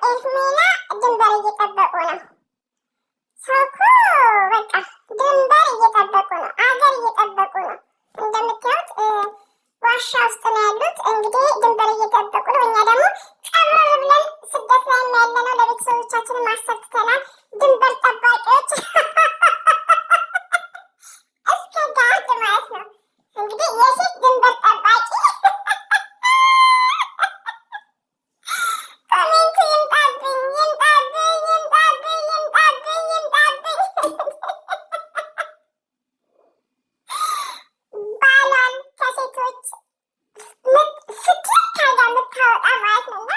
ኤርሜላ ድንበር እየጠበቁ ነው። ሰው እኮ በቃ ድንበር እየጠበቁ ነው፣ አገር እየጠበቁ ነው። እንደምታዩት ዋሻ ውስጥ ነው ያሉት። እንግዲህ ድንበር እየጠበቁ ነው። እኛ ደግሞ ቀብረር ብለን ስደት ላይ ያለ ነው። ለቤተሰቦቻችን ማሰብ ትተናል። ድንበር ጠባቂዎች እስከ ጋርድ ማለት ነው። እንግዲህ የሴት ድንበር ጠባቂ ኮሜንቱ ይምጣብኝ ይምጣብኝ ይምጣብኝ ይምጣብኝ ይምጣብኝ። ባሏን ከሴቶች ፍትህ ታጋ የምታወጣ ማለት ነው። እና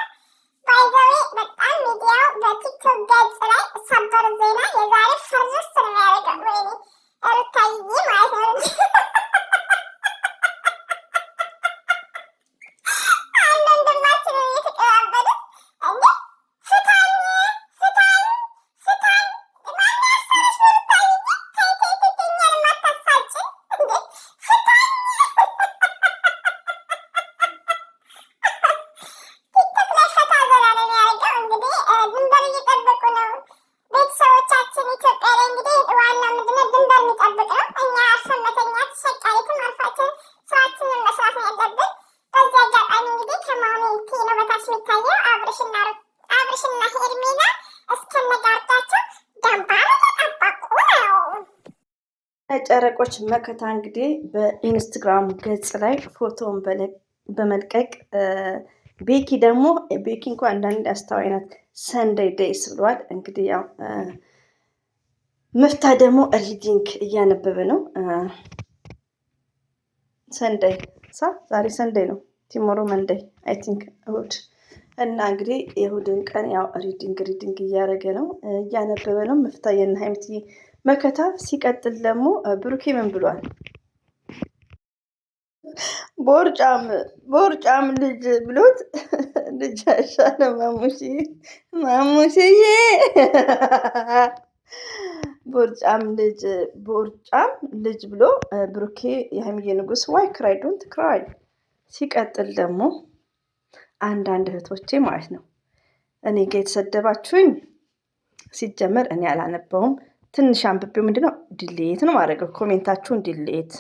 ባይዘዌ በጣም ሚዲያው በቲክቶክ ገጽ ላይ ሰበር ዜና የዛሬ ፈርስ ነው ያደረገው። ወይኔ ሩታዬ ማለት ነው አንድ ወንድማችን እየተቀባበሉት እንዴ ፍታኝ ፍታኝ ፍታኝ ማን ያሰርሽ ሩታዬ ተይ ተይ ትተኛል ማታሳጭ እንዴ ፍታኝ ቲክቶክ ላይ ፈታ ዘና ነው የሚያደርገው። እንግዲህ ድንበር እየጠበቁ ነው ቤተሰቦቻችን ኢትዮጵያ ላይ። እንግዲህ ዋናው ምንድነው ድንበር የሚጠብቅ ነው። እኛ አርፈን መተኛት ሸቃሪትም አርፋችን ስራችንን መስራት ነው ያለብን። በዚህ አጋጣሚ እንግዲህ ከማሜቲ ነው በታች የሚታየው አብርሽና ሄርሜላ እስከነጋርዳቸው ደንባር እየጠበቁ ነው። ጨረቆች መከታ እንግዲህ በኢንስታግራም ገጽ ላይ ፎቶን በመልቀቅ ቤኪ ደግሞ ቤኪ እንኳ አንዳንድ አስተዋይ ናት። ሰንደይ ዴይስ ብለዋል። እንግዲህ ያው መፍታ ደግሞ ሪዲንግ እያነበበ ነው። ሰንደይ ዛሬ ሰንደይ ነው፣ ቲሞሮ መንደይ አይ ቲንክ እሁድ እና እንግዲህ የእሁድን ቀን ያው ሪዲንግ እያደረገ ነው፣ እያነበበ ነው። መፍታ የና ሀይምቲ መከታ። ሲቀጥል ደግሞ ብሩኬ ምን ብሏል? ቦርጫም ልጅ ብሎት ልጅ ያሻለ ማሙሽዬ ቦርጫም ልጅ ብሎ ብሩኬ የሀይሚዬ ንጉስ ዋይ ክራይ ዶንት ክራይ። ሲቀጥል ደግሞ አንዳንድ እህቶቼ ማለት ነው እኔ ጋ የተሰደባችሁኝ ሲጀመር እኔ አላነበውም። ትንሽ አንብቤው ምንድነው ዲሌት ነው ማድረገው። ኮሜንታችሁን ዲሌት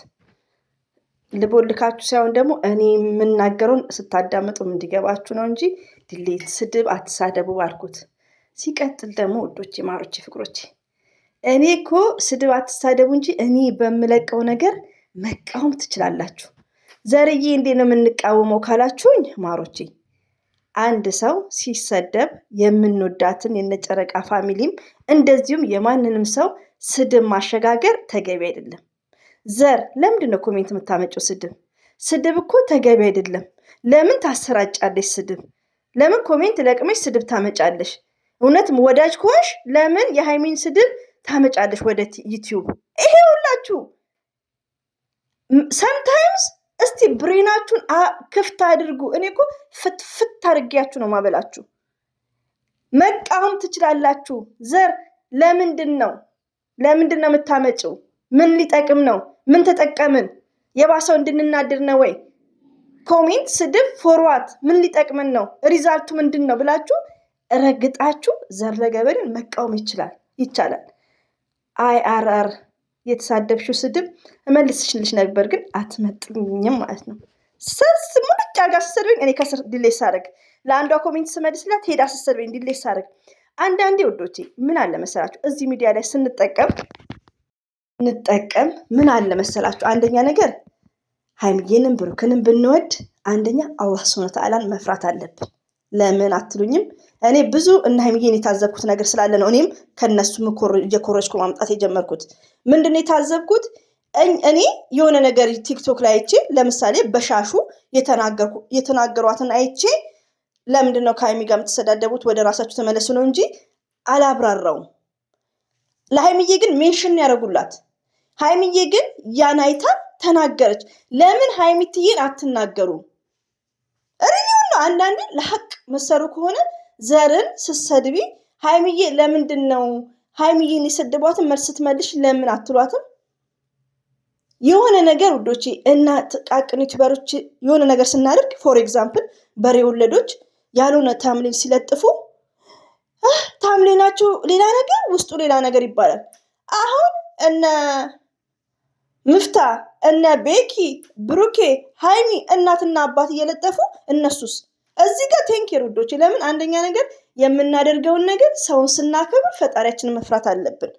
ልቦልካችሁ ሳይሆን ደግሞ እኔ የምናገረውን ስታዳምጡም እንዲገባችሁ ነው እንጂ ዲሌት ስድብ አትሳደቡ አልኩት። ሲቀጥል ደግሞ ውዶቼ ማሮቼ ፍቅሮቼ እኔ እኮ ስድብ አትሳደቡ እንጂ እኔ በምለቀው ነገር መቃወም ትችላላችሁ። ዘርዬ እንዴ ነው የምንቃወመው ካላችሁኝ ማሮቼ አንድ ሰው ሲሰደብ የምንወዳትን የነጨረቃ ፋሚሊም እንደዚሁም የማንንም ሰው ስድብ ማሸጋገር ተገቢ አይደለም። ዘር ለምንድን ነው ኮሜንት የምታመጪው? ስድብ እኮ ተገቢ አይደለም። ለምን ታሰራጫለሽ ስድብ? ለምን ኮሜንት ለቅመሽ ስድብ ታመጫለሽ? እውነት ወዳጅ ከሆንሽ ለምን የሃይሚን ስድብ ታመጫለሽ ወደ ዩቲዩብ? ይሄ ሁላችሁ ሰምታይምስ እስቲ ብሬናችሁን ክፍት አድርጉ። እኔ እኮ ፍት አድርጊያችሁ ነው ማበላችሁ። መቃወም ትችላላችሁ። ዘር ለምንድን ነው የምታመጪው? ምን ሊጠቅም ነው? ምን ተጠቀምን? የባሰው እንድንናድር ነው ወይ? ኮሜንት ስድብ ፎርዋት ምን ሊጠቅምን ነው? ሪዛልቱ ምንድን ነው ብላችሁ ረግጣችሁ ዘር ለገበሬን መቃወም ይቻላል። IRR የተሳደብሽው ስድብ እመልስልሽ ነበር ግን አትመጥኝም ማለት ነው። ሙልጭ አርጋ ስትሰድበኝ እኔ ከስር ዲሌት ሳደርግ ለአንዷ ኮሜንት ስመልስላት ሄዳ ስትሰድበኝ ዲሌት ሳደርግ። አንዳንዴ ወዶቼ ምን አለ መሰላችሁ እዚህ ሚዲያ ላይ ስንጠቀም ምን አለ መሰላችሁ፣ አንደኛ ነገር ሀይሚዬንም ብሩክንም ብንወድ አንደኛ አላህ ሱብሃነሁ ወተዓላን መፍራት አለብን። ለምን አትሉኝም? እኔ ብዙ እና ሀይሚዬን የታዘብኩት ነገር ስላለ ነው እኔም ከነሱ እየኮረጅኩ ማምጣት የጀመርኩት። ምንድነው የታዘብኩት? እኔ የሆነ ነገር ቲክቶክ ላይ አይቼ ለምሳሌ በሻሹ የተናገሯትን አይቼ ለምንድነው ከሀይሚ ጋር የምትሰዳደቡት ወደ ራሳችሁ ተመለሱ ነው እንጂ አላብራራውም። ለሀይሚዬ ግን ሜንሽን ያደርጉላት። ሀይሚዬ ግን ያን አይታ ተናገረች። ለምን ሀይሚትዬን አትናገሩም? እሪው ነው አንዳንዴ ለሐቅ መሰሩ ከሆነ ዘርን ስሰድቢ ሀይሚዬ ለምንድን ነው ሀይሚዬን የሰደቧትን መልስ ስትመልሽ ለምን አትሏትም? የሆነ ነገር ውዶቼ እና ጥቃቅን ዩቲዩበሮች የሆነ ነገር ስናደርግ ፎር ኤግዛምፕል በሬ ወለዶች ያልሆነ ታምሊን ሲለጥፉ ታምሌናችሁ ሌላ ነገር ውስጡ ሌላ ነገር ይባላል። አሁን እነ ምፍታ እነ ቤኪ ብሩኬ ሃይሚ እናትና አባት እየለጠፉ እነሱስ እዚህ ጋር ቴንኬር ውዶች። ለምን አንደኛ ነገር የምናደርገውን ነገር ሰውን ስናከብር ፈጣሪያችንን መፍራት አለብን።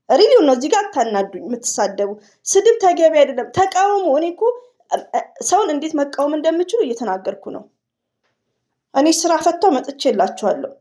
ሪሊው ነው። እዚህ ጋር አታናዱኝ። የምትሳደቡ ስድብ ተገቢ አይደለም። ተቃውሞ። እኔ እኮ ሰውን እንዴት መቃወም እንደምችሉ እየተናገርኩ ነው። እኔ ስራ ፈታው መጥቼ የላችኋለሁ።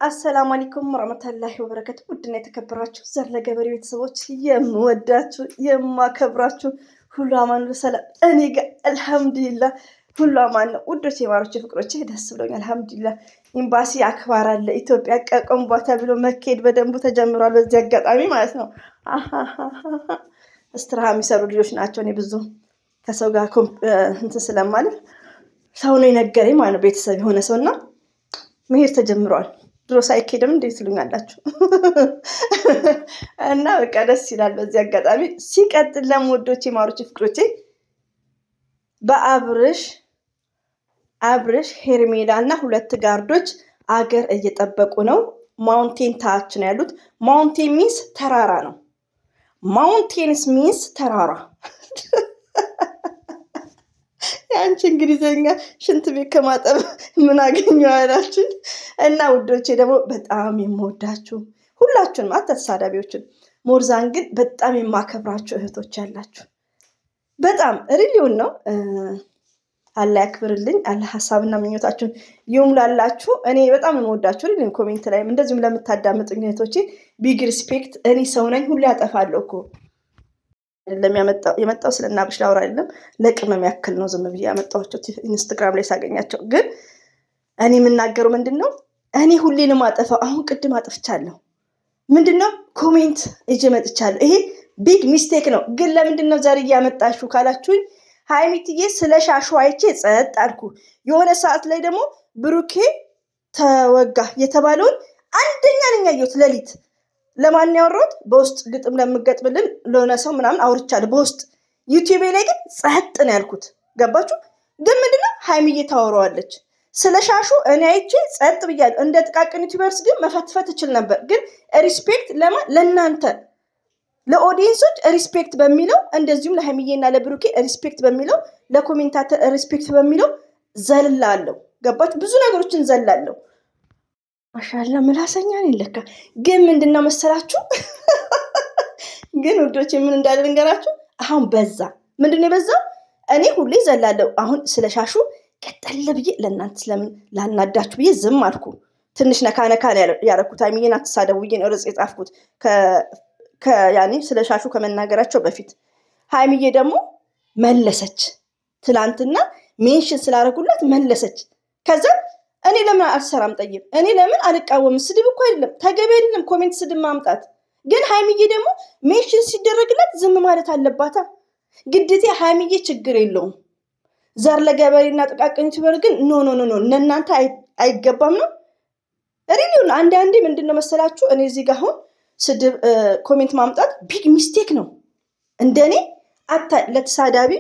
አሰላሙ አለይኩም ወራህመቱላሂ ወበረከቱ። ውድና የተከበራችሁ ዘር ለገበሬ ቤተሰቦች የምወዳችሁ የማከብራችሁ ሁሉ አማን ሰላም። እኔ ጋር አልሐምዱሊላህ ሁሉ አማን ነው። ውዶች የማሮች ፍቅሮች ደስ ብሎኛል። አልሐምዱሊላህ ኤምባሲ አክባር አለ። ኢትዮጵያ ቀቀም ቦታ ብሎ መካሄድ በደንቡ ተጀምሯል። በዚህ አጋጣሚ ማለት ነው እስትራሃ የሚሰሩ ልጆች ናቸው። እኔ ብዙ ከሰው ጋር እንትን ስለማለት ሰው ነው የነገረኝ ማለት ነው። ቤተሰብ የሆነ ሰው እና መሄድ ተጀምሯል። ድሮ ሳይኬድም እንዴት ትሉኛላችሁ? እና በቃ ደስ ይላል በዚህ አጋጣሚ። ሲቀጥል ለምወዶቼ ማሮቼ ፍቅሮቼ በአብርሽ ሄርሜላ እና 2 ጋርዶች አገር እየጠበቁ ነው። ማውንቴን ታች ነው ያሉት። ማውንቴን ሚንስ ተራራ ነው። ማውንቴንስ ሚንስ ተራራ። አንቺ እንግሊዘኛ ሽንት ቤት ከማጠብ ምን አገኘው ያላችሁ እና ውዶቼ ደግሞ በጣም የምወዳችሁ ሁላችሁንም አተሳዳቢዎችን ሞርዛን ግን በጣም የማከብራችሁ እህቶች ያላችሁ በጣም ሪሊውን ነው። አላህ ያክብርልኝ። አላህ ሀሳብና ምኞታችሁን ይሙላላችሁ። እኔ በጣም የምወዳችሁ ሪሊውን ኮሜንት ላይም እንደዚሁም ለምታዳምጡኝ እህቶቼ ቢግ ሪስፔክት። እኔ ሰው ነኝ፣ ሁሌ ያጠፋለሁ እኮ አይደለም የመጣው ስለናብሽ ላውራ አይደለም፣ ለቅመም ያክል ነው ዝም ብዬ ያመጣኋቸው ኢንስታግራም ላይ ሳገኛቸው። ግን እኔ የምናገረው ምንድነው እኔ ሁሌንም አጠፋው። አሁን ቅድም አጥፍቻለሁ። ምንድነው ኮሜንት እጄ መጥቻለሁ። ይሄ ቢግ ሚስቴክ ነው። ግን ለምንድነው ዛሬ እያመጣችሁ ካላችሁኝ ሃይሚትዬ ስለ ሻሹ አይቼ ጸጥ አልኩ። የሆነ ሰዓት ላይ ደግሞ ብሩኬ ተወጋ የተባለውን አንደኛ ነኝ ያየሁት ሌሊት። ለማን ያወራሁት? በውስጥ ግጥም ለምገጥምልን ለሆነ ሰው ምናምን አውርቻለሁ በውስጥ። ዩቲዩብ ላይ ግን ጸጥ ነው ያልኩት። ገባችሁ? ግን ምንድነው ሃይሚዬ ታወራዋለች ስለ ሻሹ። እኔ አይቼ ጸጥ ብያለሁ። እንደ ጥቃቅን ዩቲዩበርስ ግን መፈትፈት እችል ነበር። ግን ሪስፔክት ለእናንተ ለኦዲየንሶች ሪስፔክት በሚለው እንደዚሁም ለሃይሚዬና ለብሩኬ ሪስፔክት በሚለው ለኮሜንታተር ሪስፔክት በሚለው ዘልላለሁ። ገባችሁ? ብዙ ነገሮችን ዘላለሁ። ማሻላ ምላሰኛ ነኝ ለካ። ግን ምንድነው መሰላችሁ ግን ውዶቼ ምን እንዳለ ልንገራችሁ። አሁን በዛ። ምንድነው የበዛው? እኔ ሁሌ ዘላለሁ። አሁን ስለሻሹ ቀጠለ ብዬ ለእናንተ ስለምን ላናዳችሁ ብዬ ዝም አልኩ። ትንሽ ነካ ያረኩት። ሃይሚዬን አትሳደቡ ብዬ ነው ርጽ የጻፍኩት ያኔ ስለሻሹ ከመናገራቸው በፊት። ሃይሚዬ ደግሞ መለሰች። ትላንትና ሜንሽን ስላደረጉላት መለሰች። ከዛ እኔ ለምን አልሰራም? ጠይብ እኔ ለምን አልቃወምም? ስድብ እኮ አይደለም፣ ተገቢ አይደለም ኮሜንት ስድብ ማምጣት። ግን ሃይሚዬ ደግሞ ሜንሽን ሲደረግላት ዝም ማለት አለባታ። ግዴታ ሃይሚዬ ችግር የለውም። ዘር ለገበሬና ጥቃቅን ዩቲዩበር ግን ኖ ለእናንተ አይገባም ነው ሪሊውን። አንዳንዴ ምንድን ነው መሰላችሁ እኔ እዚህ ጋር አሁን ስድብ ኮሜንት ማምጣት ቢግ ሚስቴክ ነው። እንደኔ ለተሳዳቢ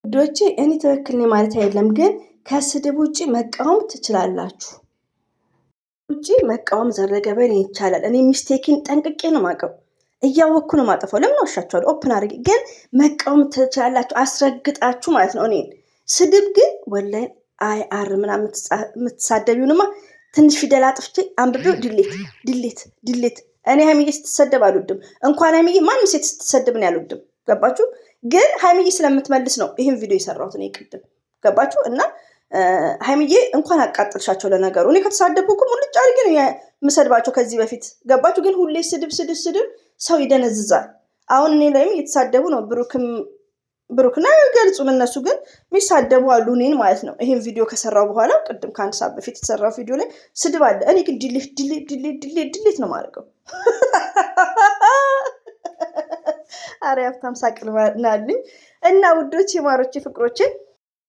ዶቼ እኔ ትክክል ነኝ ማለት አይደለም። ግን ከስድብ ውጭ መቃወም ትችላላችሁ። ውጭ መቃወም ዘር ለገበሬ ይቻላል። እኔ ሚስቴክን ጠንቅቄ ነው ማቀው፣ እያወቅኩ ነው ማጠፋው። ለምን ዋሻችኋለሁ? ኦፕን አድርጌ። ግን መቃወም ትችላላችሁ አስረግጣችሁ ማለት ነው። እኔን ስድብ ግን ወላሂ አይአር ምናምን የምትሳደቢውንማ ትንሽ ፊደል አጥፍቼ አንብቤው ድሌት። እኔ ሃይሚዬ ስትሰደብ አልወድም። እንኳን ሃይሚዬ ማንም ሴት ስትሰደብ ነው ያልወድም። ገባችሁ? ግን ሃይሚዬ ስለምትመልስ ነው ይህን ቪዲዮ የሰራሁት እኔ ቅድም። ገባችሁ? እና ሃይሚዬ እንኳን አቃጥልሻቸው። ለነገሩ እኔ ከተሳደቡ እኮ ሙልጭ አድርጌ ነው የምሰድባቸው ከዚህ በፊት። ገባችሁ? ግን ሁሌ ስድብ ሰው ይደነዝዛል። አሁን እኔ ላይም እየተሳደቡ ነው። ብሩክና ገልጹም እነሱ ግን የሚሳደቡ አሉ እኔን ማለት ነው። ይሄን ቪዲዮ ከሰራው በኋላ ቅድም ከአንድ ሰዓት በፊት የተሰራው ቪዲዮ ላይ ስድብ አለ። እኔ ግን ድሌት ነው ማድረገው። አረ ሀብታም ሳቅል ናልኝ። እና ውዶች የማሮቼ ፍቅሮቼ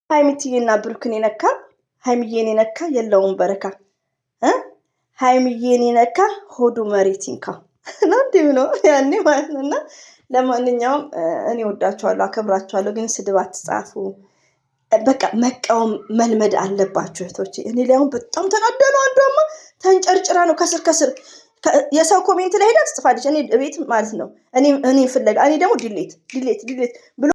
ሃይሚትዬና ብሩክን የነካ ሃይሚዬን የነካ የለውም በረካ። ሃይሚዬን የነካ ሆዱ መሬት ይንካ ነው እንዲህ ነው ያኔ ማለት ነው። እና ለማንኛውም እኔ ወዳችኋለሁ፣ አከብራችኋለሁ። ግን ስድብ አትጻፉ። በቃ መቃወም መልመድ አለባችሁ እህቶቼ። እኔ ላይ አሁን በጣም ተናዳ ነው። አንዷማ ተንጨርጭራ ነው ከስር ከስር የሰው ኮሜንት ላይ ሄዳ ትጽፋለች። እኔ ቤት ማለት ነው እኔ ፍለጋ እኔ ደግሞ ዲሌት ብሎ